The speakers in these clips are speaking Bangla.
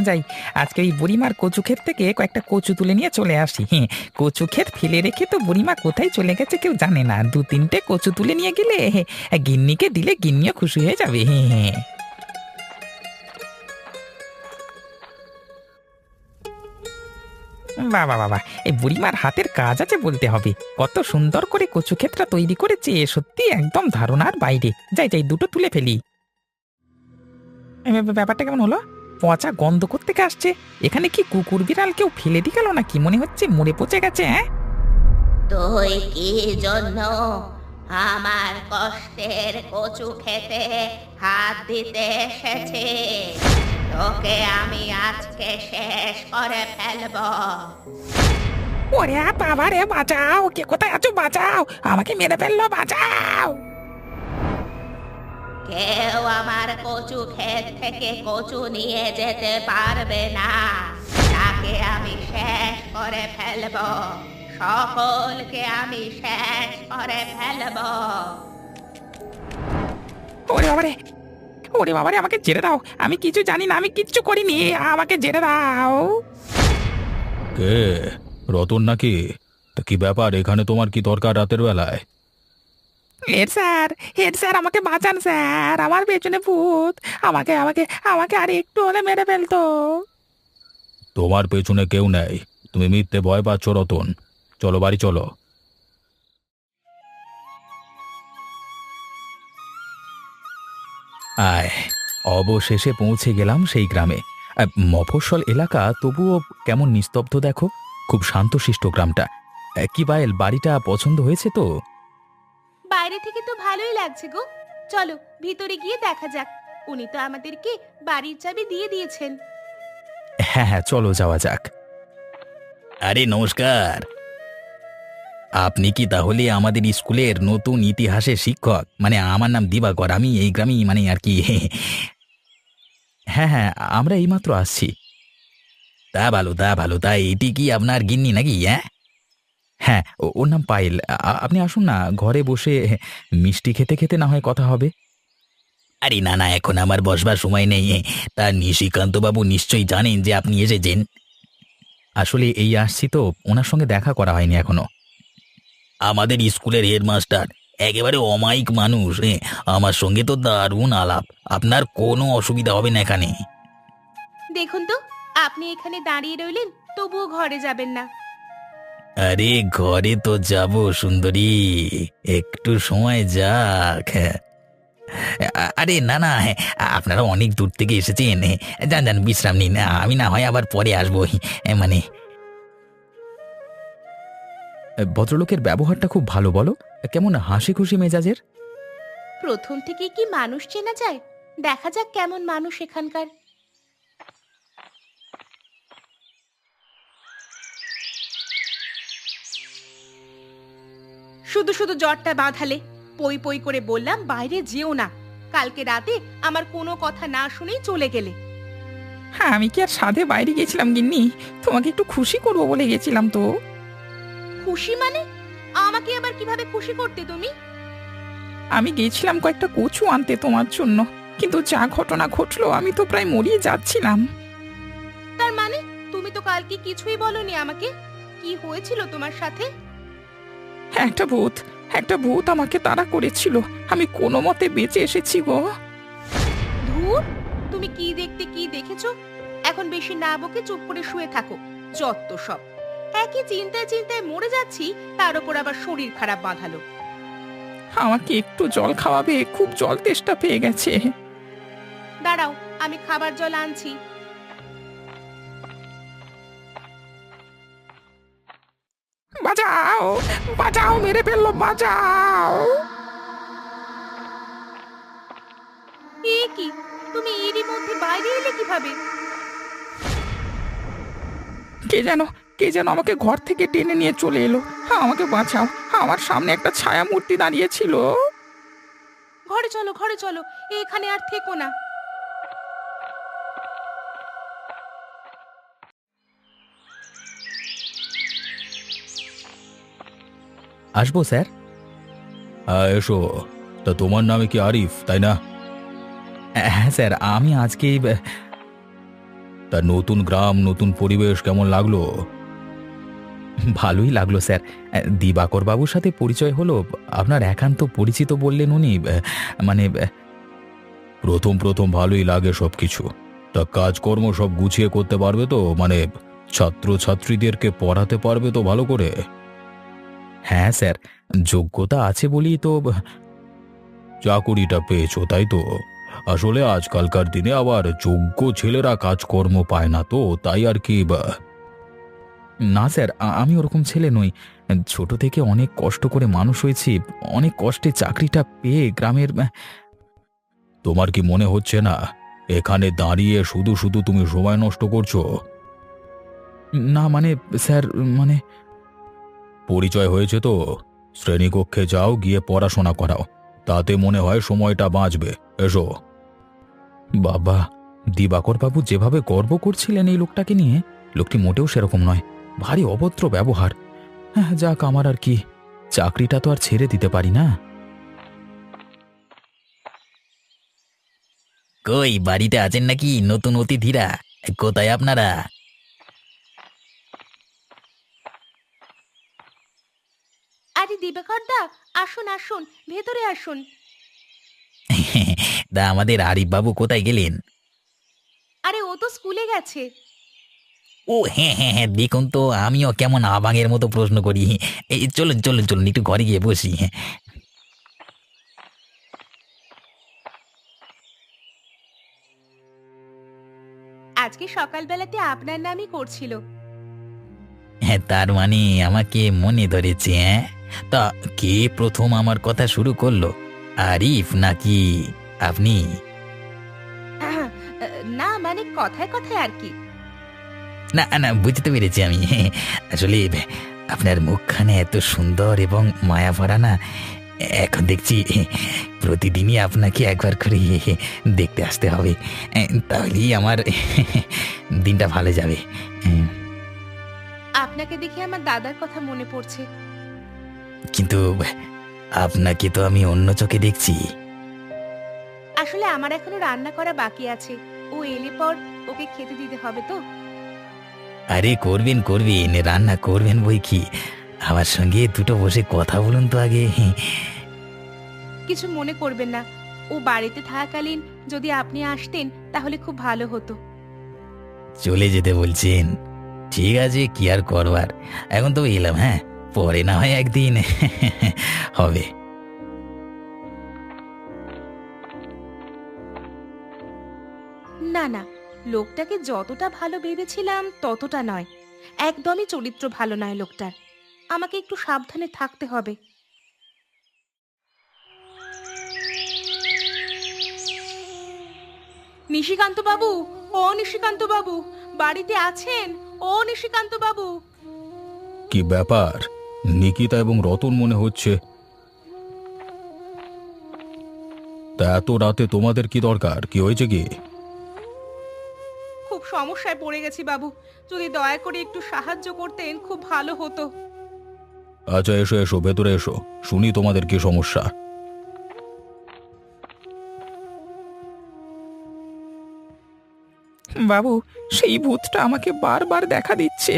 যাই, আজকে ওই বুড়িমার কচু ক্ষেত থেকে কয়েকটা কচু তুলে নিয়ে চলে আসি। হ্যাঁ, কচু ক্ষেত ফেলে রেখে তো বুড়িমা কোথায় চলে গেছে কেউ জানে না। দু তিনটে কচু তুলে নিয়ে গেলে গিন্নিকে দিলে গিন্নিও খুশি হয়ে যাবে। হ্যাঁ হ্যাঁ। বাবা বাবা, এই বুড়িমার হাতের কাজ আছে বলতে হবে। কত সুন্দর করে কচু ক্ষেতটা তৈরি করেছে, সত্যি একদম ধারণার বাইরে। যাই যাই, দুটো তুলে ফেলি। ব্যাপারটা কেমন হলো? পচা গন্ধ থেকে আসছে। এখানে কি কুকুর বিড়াল কেউ ফেলে দিয়ে গেল নাকি? মনে হচ্ছে মরে পচে গেছে। হ্যাঁ, তুই কি জন্য আমার কষ্টের কচু খেতে হাত দিতে এসেছিস? তোকে আমি আজকে শেষ করে ফেলবো। ওরে বাবা রে, বাঁচাও! কে কোথায় আছো? বাঁচাও! আমাকে মেরে ফেললো, বাঁচাও! কেউ আমার কচু ক্ষেত থেকে কচু নিয়ে যেতে পারবে না। তাকে আমি শেষ করে ফেলবো। সকলকে আমি শেষ করে ফেলবো। ওরে বাবারে, ওরে বাবারে, আমাকে ছেড়ে দাও। আমি কিছু জানি না, আমি কিচ্ছু করিনি। আমাকে ছেড়ে দাও। কে? রতন নাকি? তা কি ব্যাপার, এখানে তোমার কি দরকার রাতের বেলায়? হেড স্যার, হেড স্যার, আমাকে বাঁচান স্যার। আমার পেছনে ভূত। আমাকে আমাকে আমাকে আর একটু হলে মেরে ফেলতো। তোমার পেছনে কেউ নেই, তুমি মিথ্যে ভয় পাচ্ছ রতন। চলো বাড়ি চলো। আয়, অবশেষে পৌঁছে গেলাম সেই গ্রামে। মফস্বল এলাকা, তবুও কেমন নিস্তব্ধ দেখো। খুব শান্তশিষ্ট গ্রামটা। কি পায়েল, বাড়িটা পছন্দ হয়েছে তো? বাইরে থেকে তো ভালোই লাগছে গো। চলো ভিতরে গিয়ে দেখা যাক। উনি তো আমাদেরকে বাড়ির চাবি দিয়ে দিয়েছেন। হ্যাঁ হ্যাঁ, চলো যাওয়া যাক। আরে নমস্কার। আপনি কি তাহলে আমাদের স্কুলের নতুন ইতিহাসের শিক্ষক? মানে আমার নাম দিবাকর, আমি এই গ্রামেই মানে আর কি। হ্যাঁ হ্যাঁ, আমরা এইমাত্র আসছি। তা ভালো, তা ভালো। তা এটি কি আপনার গিন্নি নাকি? হ্যাঁ হ্যাঁ, ওর নাম পায়েল। আপনি আসুন না, ঘরে বসে মিষ্টি খেতে খেতে না হয় কথা হবে। আরে না না, এখন আমার বসবার সময় নেই। তা নিশিকান্ত বাবু নিশ্চয়ই জানেন যে আপনি এসেছেন। আসলে এই আসছি তো, ওনার সঙ্গে দেখা করা হয়নি এখনো। আমাদের স্কুলের হেডমাস্টার একেবারে অমায়িক মানুষ। আমার সঙ্গে তো দারুণ আলাপ। আপনার কোনো অসুবিধা হবে না এখানে। দেখুন তো, আপনি এখানে দাঁড়িয়ে রইলেন, তবুও ঘরে যাবেন না। আরে ঘরে তো যাব সুন্দরী, একটু সময় যাক। আরে না না, আপনারা অনেক দূর থেকে এসেছেন। যান যান, বিশ্রাম নিন। আমি না হয় আবার পরে আসবো। মানে ভদ্রলোকের ব্যবহারটা খুব ভালো, বলো। কেমন হাসি খুশি মেজাজের। প্রথম থেকে কি মানুষ চেনা যায়? দেখা যাক কেমন মানুষ এখানকার। শুধু শুধু জ্বরটা বাঁধালে। পই পই করে বললাম বাইরে যেও না। কালকে রাতে আমার কোনো কথা না শুনেই চলে গেলে। হ্যাঁ, আমি কি আর সাধে বাইরে গেছিলাম গিন্নি? তোমাকে একটু খুশি করবো বলে গেছিলাম তো। খুশি মানে? আমাকে আবার কিভাবে খুশি করতে তুমি? আমি গেছিলাম কয়েকটা কচু আনতে তোমার জন্য, কিন্তু যা ঘটনা ঘটলো, আমি তো প্রায় মরিয়ে যাচ্ছিলাম। তার মানে তুমি তো কালকে কিছুই বলনি আমাকে। কি হয়েছিল তোমার সাথে? একটা ভূত, একটা ভূত আমাকে তাড়া করেছিল। আমি কোনো মতে বেঁচে এসেছি গো। ধুর, তুমি কি দেখতে কি দেখেছো? এখন বেশি না বকে চুপ করে শুয়ে থাকো। যত সব। একই চিন্তায় চিন্তায় মরে যাচ্ছি, তার উপর আবার শরীর খারাপ বাঁধালো। আমাকে একটু জল খাওয়াবে? খুব জল তেষ্টা পেয়ে গেছে। দাঁড়াও, আমি খাবার জল আনছি। বাঁচাও, বাঁচাও, মেরে ফেললো, বাঁচাও! এ কি, তুমি এরই মধ্যে বাইরে এলে কিভাবে? কে যেন, কে যেন আমাকে ঘর থেকে টেনে নিয়ে চলে এলো। আমাকে বাঁচাও! আমার সামনে একটা ছায়া মূর্তি দাঁড়িয়েছিল। ঘরে চলো, ঘরে চলো। এখানে আর থেকো না। আসবো স্যার? হ্যাঁ এসো। তা তোমার নামে কি আরিফ, তাই না? হ্যাঁ স্যার, আমি আজকেই তা নতুন গ্রাম নতুন পরিবেশ কেমন লাগলো? ভালোই লাগলো স্যার। দিবাকর বাবুর সাথে পরিচয় হলো। আপনার একান্ত পরিচিত বললেন উনি। মানে প্রথম প্রথম ভালোই লাগে সবকিছু। তা কাজকর্ম সব গুছিয়ে করতে পারবে তো? মানে ছাত্র ছাত্রীদেরকে পড়াতে পারবে তো ভালো করে? হ্যাঁ স্যার, যোগ্যতা আছে বলেই তো। চাকুরিটা পেয়েছো তাই তো? আসলে আজকালকার দিনে আবার যোগ্য ছেলেরা কাজকর্ম পায় না তো, তাই আর কি। না স্যার, আমি ওরকম ছেলে নই। ছোট থেকে অনেক কষ্ট করে মানুষ হয়েছি। অনেক কষ্টে চাকরিটা পেয়ে গ্রামের। তোমার কি মনে হচ্ছে না এখানে দাঁড়িয়ে শুধু শুধু তুমি সময় নষ্ট করছো? না মানে স্যার, মানে পরিচয় হয়েছে তো, শ্রেণীকক্ষে যাও, গিয়ে পড়াশোনা করাও, তাতে মনে হয় সময়টা বাঁচবে। এসো। বাবা, দিবাকর বাবু যেভাবে গর্ব করছিলেন এই লোকটাকে নিয়ে, লোকটি মোটেও সেরকম নয়। ভারী অভদ্র ব্যবহার। হ্যাঁ, যাক, আমার আর কি, চাকরিটা তো আর ছেড়ে দিতে পারি না। কই বাড়িতে আছেন নাকি নতুন অতিথিরা? কোথায় আপনারা? আরে দিবাকর দা, আসুন আসুন, ভেতরে আসুন। তা আমাদের আরিফ বাবু কোথায় গেলেন? আরে ও তো স্কুলে গেছে। ও হ্যাঁ হ্যাঁ হ্যাঁ, দেখুন তো আমিও কেমন আবাঙের মতো প্রশ্ন করি। এই চলুন চলুন চলুন, একটু ঘরে গিয়ে বসি। আজকে সকালবেলাতে আপনার নামই করছিল। হ্যাঁ, তার মানে আমাকে মনে ধরেছে? হ্যাঁ, তা কে প্রথম আমার কথা শুরু করলো, আরিফ নাকি আপনি? না মানে কথায় কথায় আর কি। না না, বুঝতে পেরেছি আমি। আসলে আপনার মুখখানে এত সুন্দর এবং মায়া ভরা না, এখন দেখছি প্রতিদিনই আপনাকে একবার করে দেখতে আসতে হবে। তাহলেই আমার দিনটা ভালো যাবে। আপনাকে দেখে আমার দাদার কথা মনে পড়ছে। কিন্তু আপনাকে তো আমি অন্য চোখে দেখছি। আসলে আমার এখনো রান্না করা বাকি আছে। ও এলে পর ওকে খেতে দিতে হবে তো। আরে করবেন করবেন, রান্না করবেন বই কি। আমার সঙ্গে দুটো বসে কথা বলুন তো আগে। কিছু মনে করবেন না, ও বাড়িতে থাকাকালীন যদি আপনি আসতেন তাহলে খুব ভালো হতো। চলে যেতে বলছেন? ঠিক আছে, কি আর করবার, এখন তো এলাম। হ্যাঁ, পরে না হয় একদিন হবে। না না, লোকটাকে যতটা ভালো ভেবেছিলাম ততটা নয়। একদমই চরিত্র ভালো নয় লোকটার। আমাকে একটু সাবধানে থাকতে হবে। নিশিকান্ত বাবু, ও নিশিকান্ত বাবু, বাড়িতে আছেন? ও নিশিকান্ত বাবু। কি ব্যাপার, নিকিতা এবং রতন মনে হচ্ছে। তা এত রাতে তোমাদের কি দরকার? কি হয়েছে কি? খুব সমস্যায় পড়ে গেছি বাবু, যদি দয়া করে একটু সাহায্য করতেন খুব ভালো হতো। আচ্ছা, এসো এসো, ভেতরে এসো, শুনি তোমাদের কি সমস্যা। বাবু, সেই ভূতটা আমাকে বারবার দেখা দিচ্ছে।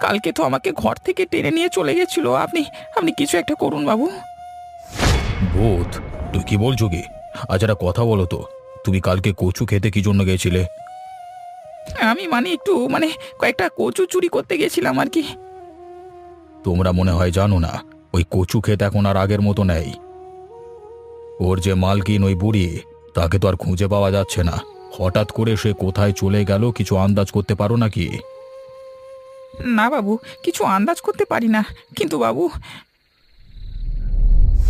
কালকে তো আমাকে ঘর থেকে টেনে নিয়ে চলে গেছিল। আপনি আপনি কিছু একটা করুন বাবু। ভূত? তুই কি বলছো কি? আচ্ছা, একটা কথা বলো তো, তুমি কালকে কচু খেতে কি জন্য গেছিলে? আমি মানে একটু কয়েকটা কচু চুরি করতে গেছিলাম আর কি। তোমরা মনে হয় জানো না, ওই কচু ক্ষেত এখন আর আগের মতো নেই। ওর যে মালকিন ওই বুড়ি, তাকে তো আর খুঁজে পাওয়া যাচ্ছে না। হঠাৎ করে সে কোথায় চলে গেল কিছু আন্দাজ করতে পারো নাকি? না বাবু, কিছু আন্দাজ করতে পারি না, কিন্তু বাবু।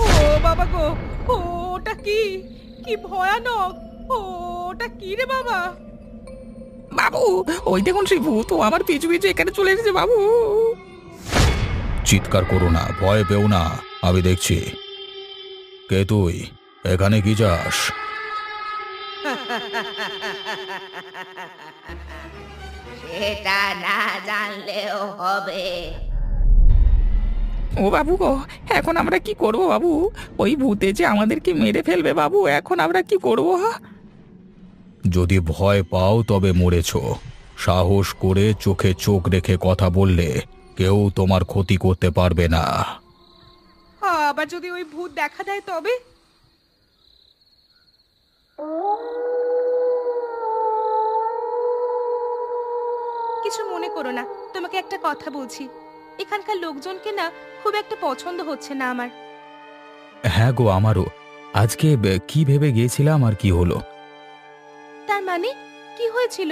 ও বাবা গো, ওটা কি? কি ভয়ানক! ওটা কি রে বাবা? বাবু, ওই দেখুন সেই ভূত, ও আমার পিছু পিছু এখানে চলে এসেছে বাবু। চিৎকার করো না, ভয় পেও না, আমি দেখছি। কে তুই? এখানে কি যাস? সেটা না জানলেও হবে। ও বাবু গো, এখন আমরা কি করব বাবু? ওই ভূতে যে আমাদেরকে মেরে ফেলবে বাবু, এখন আমরা কি করব? যদি ভয় পাও তবে মরেছ, সাহস করে চোখে চোখ রেখে কথা বললে কেউ তোমার ক্ষতি করতে পারবে না। আবার যদি ওই ভূত দেখা দেয় তবে? কিছু মনে করো না, তোমাকে একটা কথা বলছি। এখানকার লোকজনকে না খুব একটা পছন্দ হচ্ছে না আমার। হ্যাঁ গো, আমারও। আজকে কি ভেবে গিয়েছিলাম আর কি হলো। তার মানে কি হয়েছিল?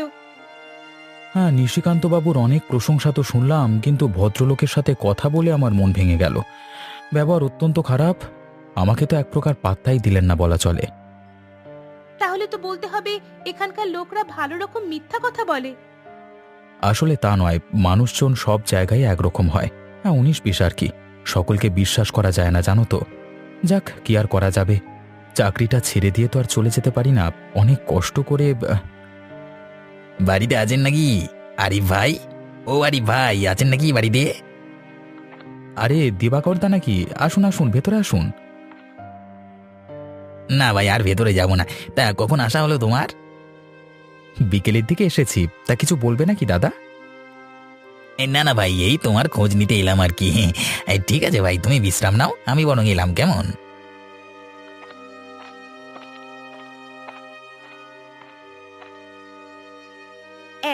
হ্যাঁ, নিশিকান্তবাবুর অনেক প্রশংসা তো শুনলাম, কিন্তু ভদ্রলোকের সাথে কথা বলে আমার মন ভেঙে গেল। ব্যবহার অত্যন্ত খারাপ। আমাকে তো এক প্রকার পাত্তাই দিলেন না বলা চলে। তাহলে তো বলতে হবে এখানকার লোকরা ভালো রকম মিথ্যা কথা বলে। আসলে তা নয়, মানুষজন সব জায়গায় একরকম হয়। হ্যাঁ, 19-20 আর কি। সকলকে বিশ্বাস করা যায় না, জানো তো। যাক, কি আর করা যাবে। চাকরিটা ছেড়ে দিয়ে তো আর চলে যেতে পারি না। অনেক কষ্ট করে। বাড়িতে আছেন নাকি আরিফ ভাই? ও আরিফ ভাই, আছেন নাকি বাড়িতে? আরে দিবাকরদা নাকি? আসুন আসুন, ভেতরে আসুন। না ভাই, আর ভেতরে যাব না। তা কখন আসা হলো তোমার? বিকেলের দিকে এসেছি। তা কিছু বলবে নাকি দাদা? না না ভাই, এই তোমার খোঁজ নিতে এলাম আর কি। ঠিক আছে ভাই, তুমি বিশ্রাম নাও, আমি বরং এলাম, কেমন?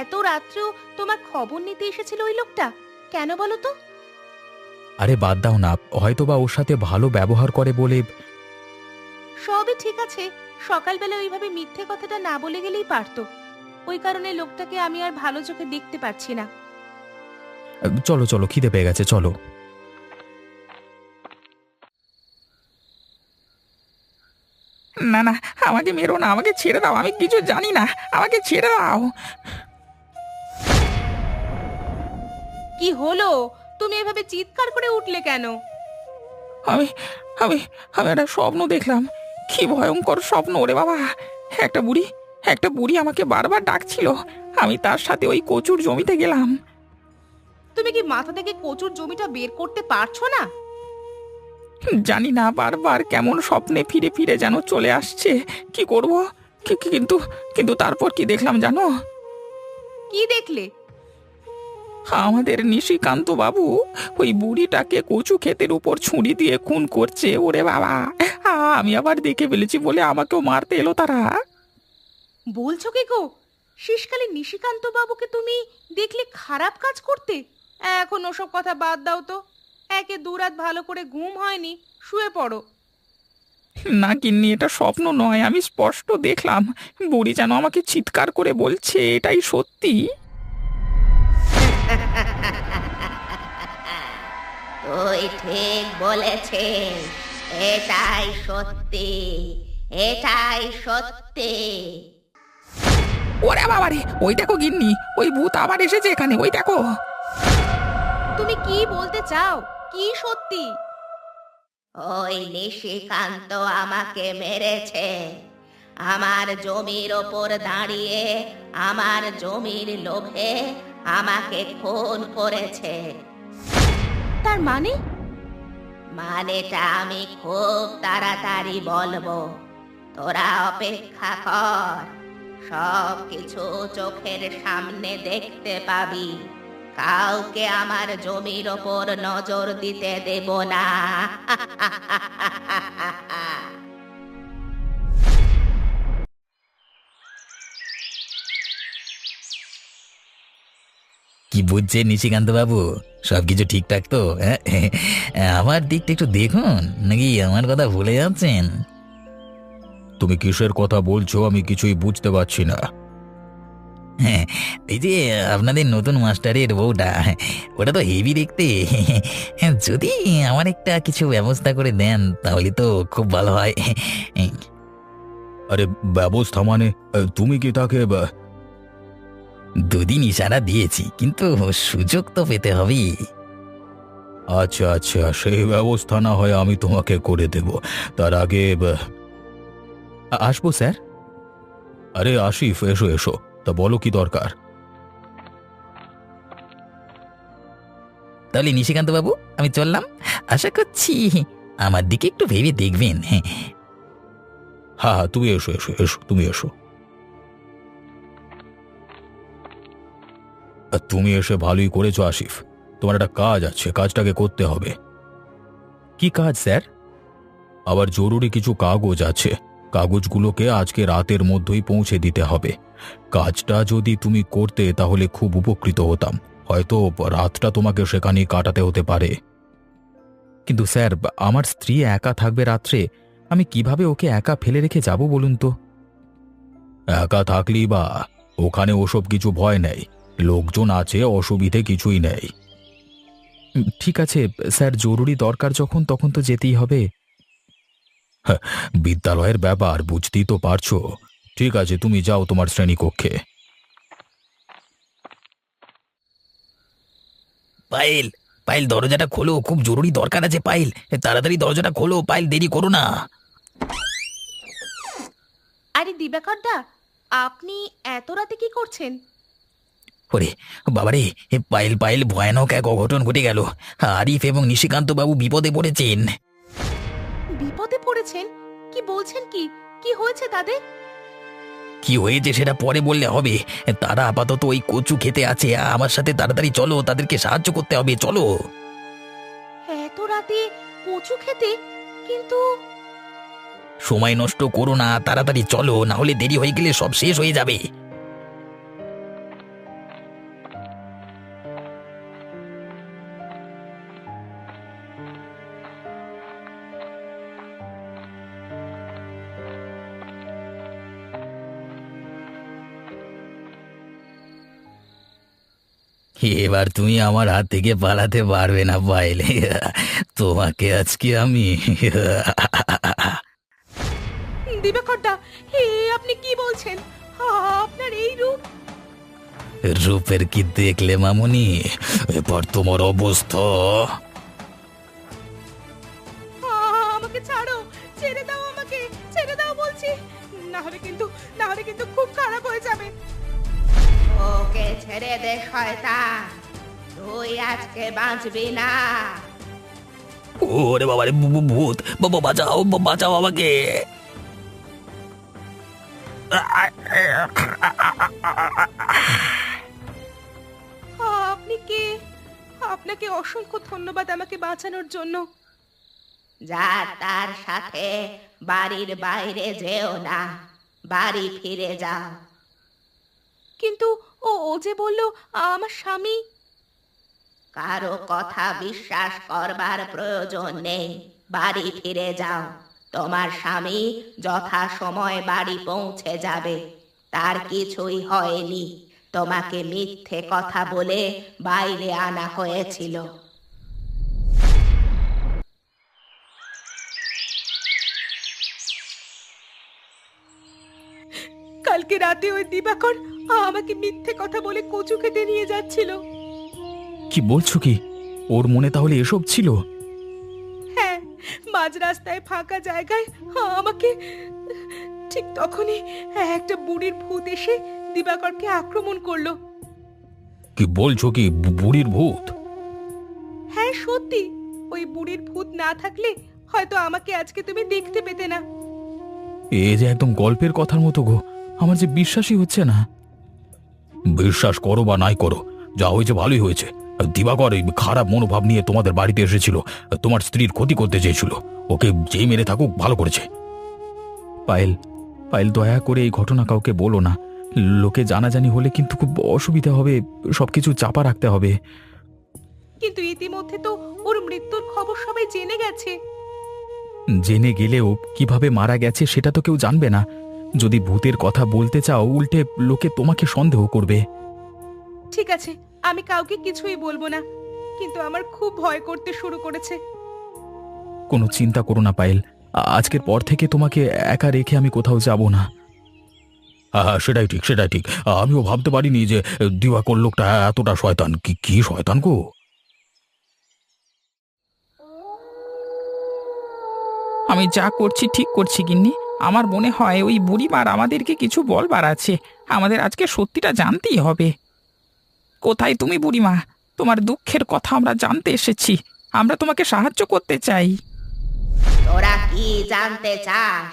এত রাত্রেও তোমার খবর নিতে এসেছিল ওই লোকটা, কেন বলো তো? আরে বাদ দাও না, হয়তো বা ওর সাথে ভালো ব্যবহার করে বলে। সবই ঠিক আছে, সকালবেলা ওইভাবে মিথ্যে কথাটা না বলে গেলেই পারতো। ওই কারণে লোকটাকে আমি আর ভালো চোখে দেখতে পারছি না। চলো চলো, খিদে পেয়ে গেছে, চলো। না না, আমাকে মেরো না, আমাকে ছেড়ে দাও, আমি কিছু জানি না, আমাকে ছেড়ে দাও। কি হলো? তুমি এভাবে চিৎকার করে উঠলে কেন? আমি আমি আমি একটা স্বপ্ন দেখলাম। কি ভয়ঙ্কর স্বপ্ন ওরে বাবা! একটা বুড়ি একটা বুড়ি আমাকে বারবার ডাকছিল। আমি তার সাথে ওই কচুর জমিতে গেলাম। তুমি কি মাথা থেকে কচুর জমিটা বের করতে পারছো না? জানি না, বারবার কেমন স্বপ্নে ফিরে ফিরে যেন চলে আসছে। কি করব? কিন্তু কিন্তু তারপর কি দেখলাম জানো? কি দেখলে? আমাদের নিশিকান্ত বাবু ওই বুড়িটাকে কচু ক্ষেতের উপর ছুরি দিয়ে খুন করছে ওরে বাবা! আমি আবার দেখে ফেলেছি বলে আমাকেও মারতে এলো তারা। বলছো কি গো? শেষকালে নিশিকান্ত বাবুকে তুমি দেখলে খারাপ কাজ করতে? এখন ওসব কথা বাদ দাও তো। একে দুরাত ভালো করে ঘুম হয়নি, শুয়ে পড়ো। না গিন্নি, এটা স্বপ্ন নয়, আমি স্পষ্ট দেখলাম। বুড়ি যেন আমাকে চিৎকার করে বলছে এটাই সত্যি। তুই ঠিক বলেছিস, এটাই সত্যি, এটাই সত্যি। ওরে বাবা রে, ওই দেখো গিন্নি, ওই ভূত আবার এসেছে এখানে, ওই দেখো। তুমি কি বলতে চাও? কি সত্যি? ওই নিশিকান্ত আমাকে মেরেছে। আমার জমির ওপর দাঁড়িয়ে আমার জমির লোভে আমাকে খুন করেছে। তার মানে? মানেটা আমি খুব তাড়াতাড়ি বলবো, তোরা অপেক্ষা কর। সব কিছু চোখের সামনে দেখতে পাবি। কাউকে আমার জমির ওপর নজর দিতে দেব না। কি বুঝছেন নিশিকান্ত বাবু? সবকিছু ঠিকঠাক তো? আমার দিকটা একটু দেখুন, নাকি আমার কথা ভুলে যাচ্ছেন? তুমি কিসের কথা বলছো আমি কিছুই বুঝতে পারছি না। হ্যাঁ, এই যে আপনাদের নতুন মাস্টারের বউটা, ওটা তো হেভি দেখতে। যদি আমার একটা কিছু ব্যবস্থা করে দেন তাহলে তো খুব ভালো হয়। আরে ব্যবস্থা মানে তুমি কি তাকে? দুদিন ইশারা দিয়েছি, কিন্তু সুযোগ তো পেতে হবে। আচ্ছা আচ্ছা, সেই ব্যবস্থা না হয় আমি তোমাকে করে দেব। তার আগে আসবো স্যার। আরে আশিফ, এসো এসো। তা বলো কি দরকার? তাহলে নিশিকান্ত বাবু, আমি চললাম। আশা করছি আমার দিকে একটু ভেবে দেখবেন। হ্যাঁ হ্যাঁ, তুমি এসো এসো এসো, তুমি এসো। আর তুমি এসে ভালোই করেছো আসিফ। তোমার একটা কাজ আছে, কাজটাকে করতে হবে। কি কাজ স্যার? আবার জরুরি কিছু কাগজ আছে, কাগজগুলোকে আজকে রাতের মধ্যেই পৌঁছে দিতে হবে। কাজটা যদি তুমি করতে তাহলে খুব উপকৃত হতাম। হয়তো রাতটা তোমাকে সেখানেই কাটাতে হতে পারে। কিন্তু স্যার, আমার স্ত্রী একা থাকবে রাত্রে, আমি কিভাবে ওকে একা ফেলে রেখে যাব বলুন তো? একা থাকলেই বা, ওখানে ওসব কিছু ভয় নেই, লোকজন আছে, অসুবিধে কিছুই নেই। ঠিক আছে স্যার, জরুরি দরকার যখন তখন তো যেতেই হবে। বিদ্যালয়ের ব্যাপার বুঝতেই তো পারছো। ঠিক আছে, তুমি যাও তোমার শ্রেণীকক্ষে। পায়েল, পায়েল দরজাটা খোলো, খুব জরুরি দরকার আছে। পায়েল, তাড়াতাড়ি দরজাটা খোলো। পায়েল, দেরি করো না। আরে দিবাকরদা, আপনি এত রাতে কি করছেন? ওরে বাবারে, পায়েল পায়েল, ভয়ানক এক অঘটন ঘটে গেল। আরিফ এবং নিশিকান্ত বাবু বিপদে পড়েছেন। বিপদে পড়েছেন? কি বলছেন? কি কি হয়েছে তাদের? কি হয়েছে সেটা পরে বললে হবে। তারা আপাতত ওই কচু খেতে আছে। আমার সাথে তাড়াতাড়ি চলো, তাদেরকে সাহায্য করতে হবে, চলো। এত রাতে কচু খেতে? কিন্তু সময় নষ্ট করো না, তাড়াতাড়ি চলো, না হলে দেরি হয়ে গেলে সব শেষ হয়ে যাবে। এবার তুমি আমার হাত থেকে পালাতে পারবে না পায়েল। তোমাকে আজকে আমি দিবাকরদা, হে আপনি কি বলছেন? আপনার এই রূপ! রূপের কি দেখলে মামুনি? এবার তোমার অবস্থা। আমাকে ছাড়ো, ছেড়ে দাও, আমাকে ছেড়ে দাও বলছি, না হলে কিন্তু খুব খারাপ হয়ে যাবে। ওকে ছেড়ে দে শয়তান, তুই আজকে বাঁচবি না। ওরে বাবা রে, ভূত! বাবা বাঁচাও, বাঁচাও আমাকে। আপনি কে? আপনাকে অসংখ্য ধন্যবাদ আমাকে বাঁচানোর জন্য। যা, তার সাথে বাড়ির বাইরে যেও না, বাড়ি ফিরে যাও। কিন্তু ও যে বলল আমার স্বামী। কারো কথা বিশ্বাস করবার প্রয়োজন নেই, বাড়ি ফিরে যাও। তোমার স্বামী যথা সময় বাড়ি পৌঁছে যাবে, তার কিছুই হয়নি। তোমাকে মিথ্যে কথা বলে বাইরে আনা হয়েছিল। কালকে রাতে ওই দিবাকর আমাকে মিথ্যে কথা বলে কচু খেতে নিয়ে যাচ্ছিল। কি বলছো কি? ওর মনে তাহলে এসব ছিল? হ্যাঁ, মাঝ রাস্তায় ফাঁকা জায়গায় আমাকে, ঠিক তখনই একটা বুড়ির ভূত এসে দিবাকরকে আক্রমণ করলো। কি বলছো কি? বুড়ির ভূত? হ্যাঁ সত্যি, ওই বুড়ির ভূত না থাকলে হয়তো আমাকে আজকে তুমি দেখতে পেতে না। এ যে একদম গল্পের কথার মতো গো, আমার যে বিশ্বাসই হচ্ছে না। বিশ্বাস করো বা নাই করো, যা হয়েছে ভালোই হয়েছে। দিবাকর এই খারাপ মনোভাব নিয়ে তোমাদের বাড়িতে এসেছিল, তোমার স্ত্রীর ক্ষতি করতে চেয়েছিল। ওকে যেই মেরে থাকুক, ভালো করেছে। পায়েল, পায়েল, দয়া করে এই ঘটনা কাউকে বলো না। লোকে জানাজানি হলে কিন্তু খুব অসুবিধা হবে, সবকিছু চাপা রাখতে হবে। কিন্তু ইতিমধ্যে তো ওর মৃত্যুর খবর সবাই জেনে গেছে। জেনে গেলেও কিভাবে মারা গেছে সেটা তো কেউ জানবে না। যদি ভূতের কথা বলতে চাও, উল্টে লোকে তোমাকে সন্দেহ করবে। ঠিক আছে, আমি কাউকে কিছুই বলবো না, কিন্তু আমার খুব ভয় করতে শুরু করেছে। কোনো চিন্তা করো না পায়েল, আজকের পর থেকে তোমাকে একা রেখে আমি কোথাও যাব না। হ্যাঁ, সেটাই ঠিক, সেটাই ঠিক। আমিও ভাবতে পারিনি যে দিবাকর লোকটা এতটা শয়তান। কি কি শয়তান গো! আমি যা করছি ঠিক করছি গিন্নি। আমার মনে হয় ওই বুড়িমার আমাদেরকে কিছু বলবার আছে। আমাদের আজকে সত্যিটা জানতেই হবে। কোথায় তুমি বুড়িমা? তোমার দুঃখের কথা আমরা জানতে এসেছি। আমরা তোমাকে সাহায্য করতে চাই। তোরা কি জানতে চাস?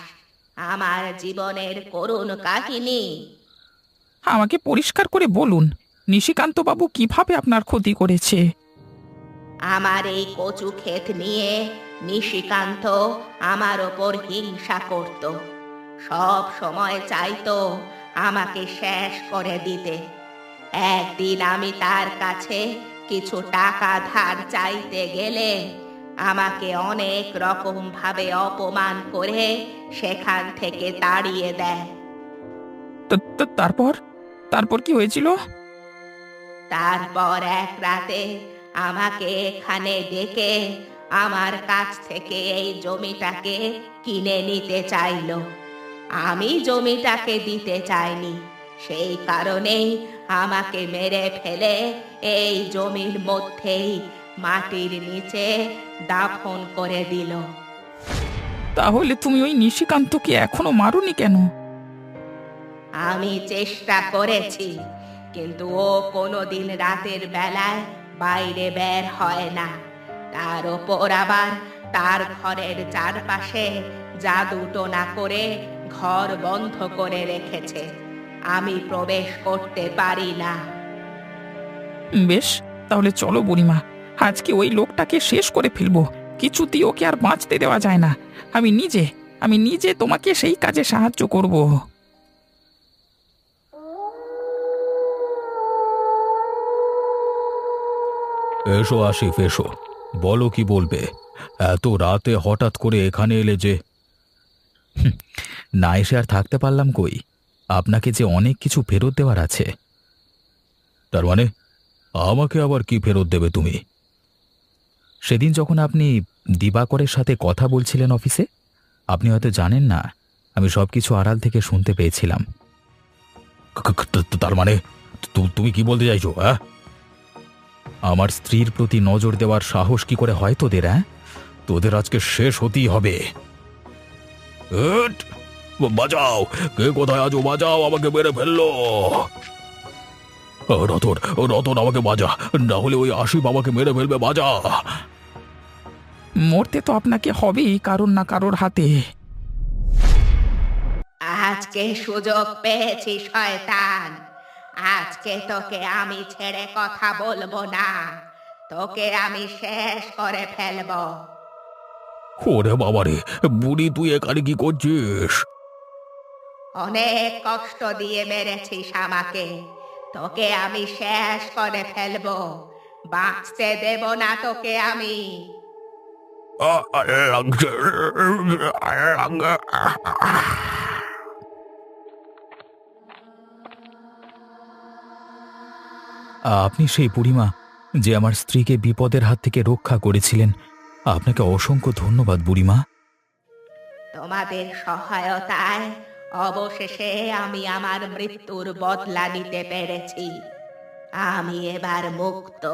আমার জীবনের করুণ কাহিনী? আমাকে পরিষ্কার করে বলুন। নিশিকান্ত বাবু কিভাবে আপনার ক্ষতি করেছে? আমার এই কচু ক্ষেত নিয়ে নিশিকান্ত আমার ওপর হিংসা করত। সব সময় চাইতো আমাকে শেষ করে দিতে। একদিন আমি তার কাছে কিছু টাকা ধার চাইতে গেলে আমাকে অনেক রকম ভাবে অপমান করে সেখান থেকে তাড়িয়ে দেয়। তারপর তারপর কি হয়েছিল? তারপর এক রাতে আমাকে এখানে ডেকে আমার কাছ থেকে এই জমিটাকে কিনে নিতে চাইলো। আমি জমিটাকে দিতে চাইনি, সেই কারণেই আমাকে মেরে ফেলে এই জমির মধ্যেই মাটির নিচে দাফন করে দিল। তাহলে তুমি ওই নিশিকান্তকে এখনো মারোনি কেন? আমি চেষ্টা করেছি, কিন্তু ও কোনোদিন রাতের বেলায় বাইরে বের হয় না। তার ওপর আবার তার ঘরের চারপাশে জাদু টোনা করে ঘর বন্ধ করে রেখেছে। আমি প্রবেশ করতে পারি না। বেশ, তাহলে চলো বুড়িমা, আজকে ওই লোকটাকে শেষ করে ফেলবো। কিছুতেই ওকে আর বাঁচতে দেওয়া যায় না। আমি নিজে তোমাকে সেই কাজে সাহায্য করব। এসো আসিফ, এসো, বলো কি বলবে? এত রাতে হঠাৎ করে এখানে এলে যে? না এসে আর থাকতে পারলাম কই, আপনাকে যে অনেক কিছু ফেরত দেওয়ার আছে। তার মানে আমাকে আবার কি ফেরত দেবে তুমি? সেদিন যখন আপনি দিবাকরের সাথে কথা বলছিলেন অফিসে, আপনি হয়তো জানেন না, আমি সবকিছু আড়াল থেকে শুনতে পেয়েছিলাম। তার মানে তুমি কি বলতে চাইছো? হ্যাঁ, আমার স্ত্রীর প্রতি নজর দেওয়ার সাহস কি করে হয় তোদের? হ্যাঁ, তোদের আজকে শেষ হতেই হবে। বাঁচাও, কে কোথায় আছো? বাঁচাও, আমাকে মেরে ফেললো। রতন, রতন, আমাকে বাঁচা, না হলে ওই আসিফ আমাকে মেরে ফেলবে। বাঁচা। মরতে তো আপনাকে হবেই কারোর না কারোর হাতে। আজকে সুযোগ পেয়েছি শয়তান, আজকে তোকে আমি ছেড়ে কথা বলবো না। তোকে আমি শেষ করে ফেলবো। ওরে বাবারে, বুড়ি তুই এখানে কি করছিস? অনেক কষ্ট দিয়ে মেরেছিস আমাকে, তোকে আমি শেষ করে ফেলবো। বাঁচতে দেব না তোকে আমি। আপনি সেই বুড়িমা যে আমার স্ত্রীকে বিপদের হাত থেকে রক্ষা করেছিলেন। আপনাকে অসংখ্য ধন্যবাদ বুড়িমা। তোমাদের সহায়তায় অবশেষে আমি আমার মৃত্যুর বদলা নিতে পেরেছি। আমি এবার মুক্ত।